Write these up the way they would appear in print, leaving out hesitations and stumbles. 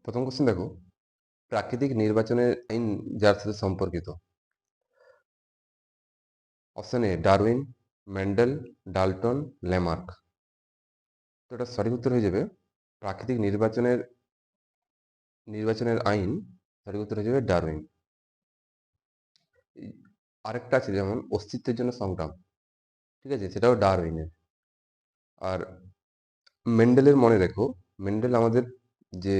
প্রথম কোশ্চেন দেখো, প্রাকৃতিক নির্বাচনের আইন যার সাথে সম্পর্কিত। Option A Darwin, Mendel, Dalton, Lamarck. তো এটা সঠিক উত্তর হয়ে যাবে প্রাকৃতিক নির্বাচনের আইন। সঠিক উত্তর হয়ে যাবে ডারউইন। আরেকটা আছে যেমন অস্তিত্বের জন্য সংগ্রাম, ঠিক আছে, সেটাও ডারউইনের। আর মেন্ডেলের মনে রেখো, মেন্ডেল আমাদের যে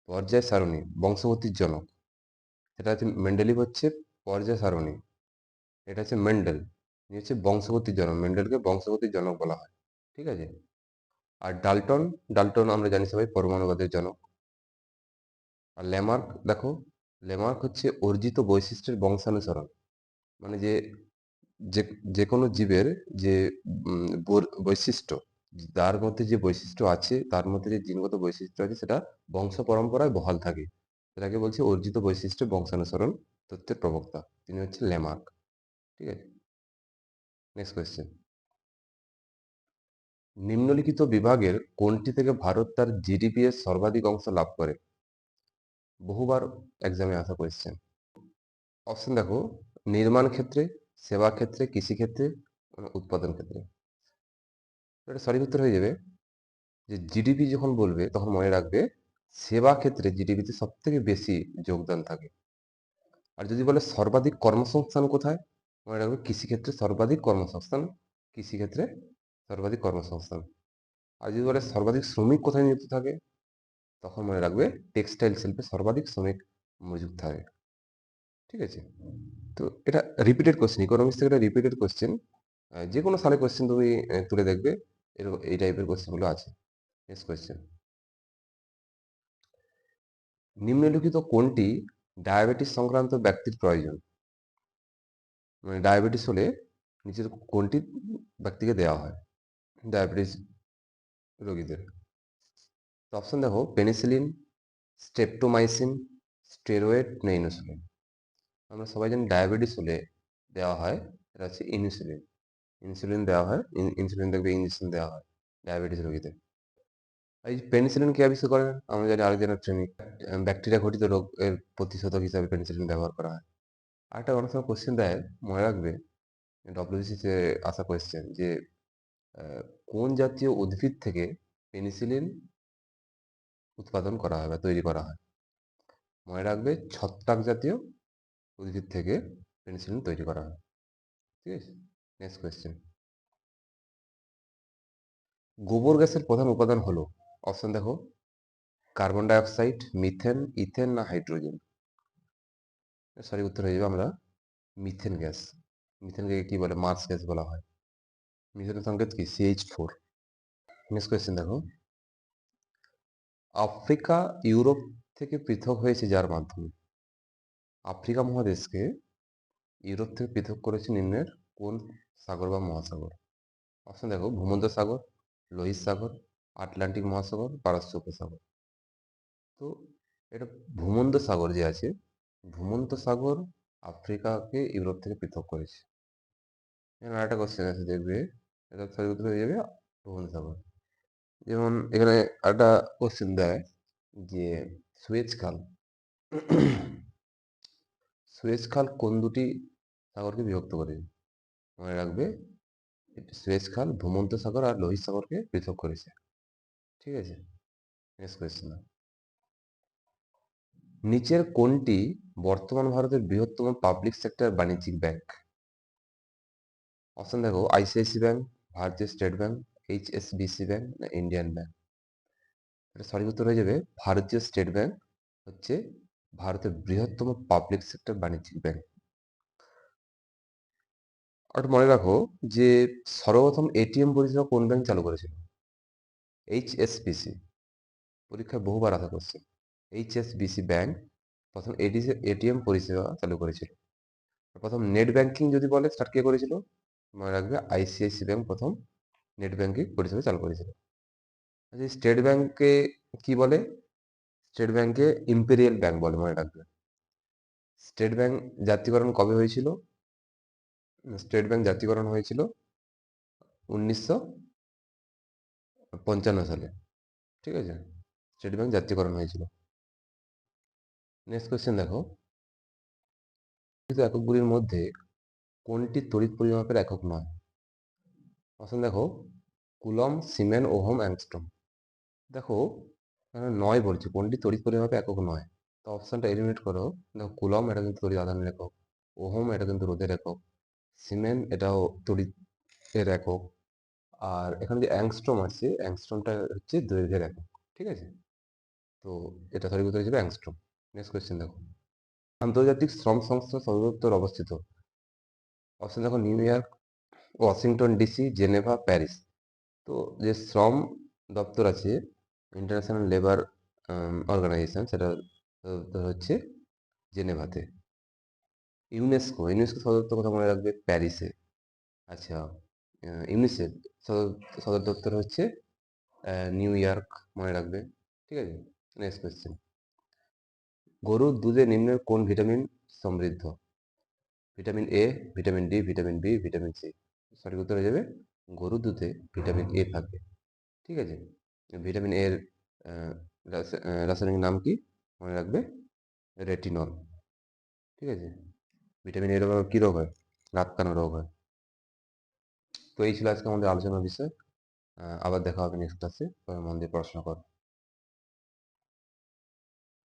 পর্যায় সারণী বংশগতির জনক, সেটা হচ্ছে মেন্ডেলিভ হচ্ছে পর্যায় সারণী, এটা হচ্ছে মেন্ডেল, ইনি হচ্ছে বংশগতির জনক, মেন্ডেলকে বংশগতির জনক বলা হয়, ঠিক আছে। আর ডাল্টন, ডাল্টন আমরা জানি সবাই পরমাণুবাদের জনক। আর ল্যামার্ক দেখো, ল্যামার্ক হচ্ছে অর্জিত বৈশিষ্ট্যের বংশানুসরণ, মানে যে যে যে কোনো জীবের যে বৈশিষ্ট্য, তার মধ্যে যে বৈশিষ্ট্য আছে, তার মধ্যে যে জিনগত বৈশিষ্ট্য আছে, সেটা বংশ পরম্পরায় বহাল থাকে, সেটাকে বলছে অর্জিত বৈশিষ্ট্য বংশানুসরণ তত্ত্বের প্রবক্তা, তিনি হচ্ছে ল্যামার্ক, ঠিক আছে। নেক্সট কোয়েশ্চেন, নিম্নলিখিত বিভাগের কোনটি থেকে ভারত তার জিডিপি এর সর্বাধিক অংশ লাভ করে? বহুবার এক্সামে আসা কোয়েশ্চেন। অপশন দেখো, নির্মাণ ক্ষেত্রে, সেবা ক্ষেত্রে, কৃষি ক্ষেত্রে, উৎপাদন ক্ষেত্রে। এটা সঠিক উত্তর হয়ে যাবে যে জিডিপি যখন বলবে তখন মনে রাখবে সেবা ক্ষেত্রে জিডিপিতে সব থেকে বেশি যোগদান থাকে। আর যদি বলে সর্বাধিক কর্মসংস্থান কোথায়, মনে রাখবে কৃষিক্ষেত্রে সর্বাধিক কর্মসংস্থান, কৃষিক্ষেত্রে সর্বাধিক কর্মসংস্থান। আর যদি বলে সর্বাধিক শ্রমিক কোথায় নিযুক্ত থাকে, তখন মনে রাখবে টেক্সটাইল শিল্পে সর্বাধিক শ্রমিক নিযুক্ত থাকে, ঠিক আছে। তো এটা রিপিটেড কোশ্চেন, ইকোনমিক্স থেকে এটা রিপিটেড কোশ্চেন, যে কোনো সালে কোশ্চেন তুমি তুলে দেখবে এই টাইপের কোশ্চেনগুলো আছে। নেক্সট কোশ্চেন, নিম্নলিখিত কোনটি ডায়াবেটিস সংক্রান্ত ব্যক্তির প্রয়োজন? মানে ডায়াবেটিস হলে নিচের কোনটি ব্যক্তিকে দেওয়া হয় ডায়াবেটিস রোগীদের? তো অপশন দেখো, পেনিসিলিন, স্ট্রেপ্টোমাইসিন, স্টেরয়েড না ইনসুলিন। আমরা সবাই জানি ডায়াবেটিস হলে দেওয়া হয়, এটা হচ্ছে ইনসুলিন। ইনসুলিন দেওয়া হয়, ইনসুলিন দেখবে ইঞ্জেকশন দেওয়া হয় ডায়াবেটিস রোগীদের। এই পেনিসিলিন কে আবিষ্কার করেন? আমরা জানি আলেকজান্ডার ফ্লেমিং। ব্যাকটেরিয়া ঘটিত রোগের প্রতিষেধক হিসাবে পেনিসিলিন ব্যবহার করা হয়। আরেকটা অনেক সময় কোশ্চেন দেয়, মনে রাখবে, ডব্লিউবিসিতে আসা কোয়েশ্চেন যে কোন জাতীয় উদ্ভিদ থেকে পেনিসিলিন উৎপাদন করা হয় বা তৈরি করা হয়? মনে রাখবে ছত্রাক জাতীয় উদ্ভিদ থেকে পেনিসিলিন তৈরি করা হয়, ঠিক আছে। নেক্সট কোয়েশ্চেন, গোবর গ্যাসের প্রধান উপাদান হলো, অপশন দেখো, carbon die oxide, methane, ethane না হাইড্রোজেন। সঠিক উত্তর হয়ে যাবে আমরা মিথেন গ্যাস। মিথেনকে কি বলে? মার্স গ্যাস বলা হয়। মিথেনের সংকেত কি? CH4। নেক্সট কোয়েশ্চেন দেখো, আফ্রিকা ইউরোপ থেকে পৃথক হয়েছে যার মাধ্যমে? আফ্রিকা মহাদেশকে ইউরোপ থেকে পৃথক করেছে নিম্নের কোন সাগর বা মহাসাগর? অপশন দেখো, ভূমধ্য সাগর, লোহিত সাগর, আটলান্টিক মহাসাগর, পারস্য উপসাগর। তো এটা ভূমধ্য সাগর যে আছে, ভূমধ্য সাগর আফ্রিকাকে ইউরোপ থেকে পৃথক করেছে। এখানে আরেকটা কোশ্চেন আছে, দেখবে এটা সঠিক উত্তর হয়ে যাবে ভূমধ্য সাগর। যেমন এখানে একটা কোশ্চেন দেয় যে সুয়েজ খাল, সুয়েজ খাল কোন দুটি সাগরকে বিভক্ত করে? মনে রাখবে সুয়েজ খাল ভূমধ্য সাগর আর লোহিত সাগরকে পৃথক করেছে, ঠিক আছে। নেক্সট কোয়েশ্চেন, নিচের কোনটি বর্তমান ভারতের বৃহত্তম পাবলিক সেক্টর বাণিজ্যিক ব্যাংক? অপশন দেখো, আইসিআইসি ব্যাংক, ভারতীয় স্টেট ব্যাংক, HSBC ব্যাংক না ইন্ডিয়ান ব্যাংক। এটা সঠিক উত্তর হয়ে যাবে ভারতীয় স্টেট ব্যাংক হচ্ছে ভারতের বৃহত্তম পাবলিক সেক্টর বাণিজ্যিক ব্যাংক। আর মনে রাখো যে সর্বপ্রথম এটিএম পরিষেবা কোন ব্যাংক চালু করেছিল? HSBC। পরীক্ষায় বহুবার আসা করছে, HSBC ব্যাংক প্রথম এটিএম পরিষেবা চালু করেছিল। প্রথম নেট ব্যাংকিং যদি বলে স্টার্ট কে করেছিল? মনে রাখবে আইসিআইসি ব্যাংক প্রথম নেট ব্যাংকিং পরিষেবা চালু করেছিল। আচ্ছা, স্টেট ব্যাংকে কি বলে? স্টেট ব্যাংকে ইম্পেরিয়াল ব্যাংক বলে, মনে রাখবে। স্টেট ব্যাংক জাতীয়করণ কবে হয়েছিল? স্টেট ব্যাংক জাতীয়করণ হয়েছিল 1955 সালে, ঠিক আছে। স্টেট ব্যাংক জাতীয়করণ হয়েছিল। নেক্সট কোয়েশ্চেন দেখো, এককগুলির মধ্যে কোনটি তড়িৎ পরিমাপের একক নয়? অপশন দেখো, কুলম, সিমেন, ওহম, অ্যাংস্ট্রম। দেখো এখানে নয় বলছে, কোনটি তড়িৎ পরিমাপের একক নয়। তো অপশনটা এলিমিনেট করো। দেখো কুলম এটা কিন্তু তড়িৎ আধানের একক, ওহম এটা কিন্তু রোধের একক, সিমেন এটাও তড়িৎের একক, আর এখানে যে অ্যাংস্ট্রম আছে, অ্যাংস্ট্রমটা হচ্ছে দৈর্ঘ্যের একক। ঠিক আছে, তো এটা সঠিক উত্তর হিসেবে অ্যাংস্ট্রম। নেক্সট কোয়েশ্চেন দেখো, আন্তর্জাতিক শ্রম সংস্থা সদর দপ্তর অবস্থিত? অপশন দেখো, new York, Washington DC, Geneva, Paris. তো যে শ্রম দপ্তর আছে, ইন্টারন্যাশনাল লেবার অর্গানাইজেশন, সেটা হচ্ছে জেনেভাতে। ইউনেস্কো সদর দপ্তর কথা মনে রাখবে, প্যারিসে। আচ্ছা, ইউনিসেফ সদর সদর দপ্তর হচ্ছে নিউ ইয়র্ক, মনে রাখবে। ঠিক আছে, নেক্সট কোয়েশ্চেন, গরুর দুধে নিম্নের কোন ভিটামিন সমৃদ্ধ? Vitamin A, vitamin D, vitamin B, vitamin C. সঠিক উত্তর হয়ে যাবে গরুর দুধে ভিটামিন এ থাকে। ঠিক আছে, ভিটামিন এর রাসায়নিক নাম কি মনে রাখবে, রেটিনল। ঠিক আছে, ভিটামিন এর অভাবে কি রোগ হয়? রাত কানা রোগ হয়। তো এই ছিল আজকে আমাদের আলোচনার বিষয়। আবার দেখা হবে নেক্সট ক্লাসে, মন দিয়ে পড়াশোনা করো।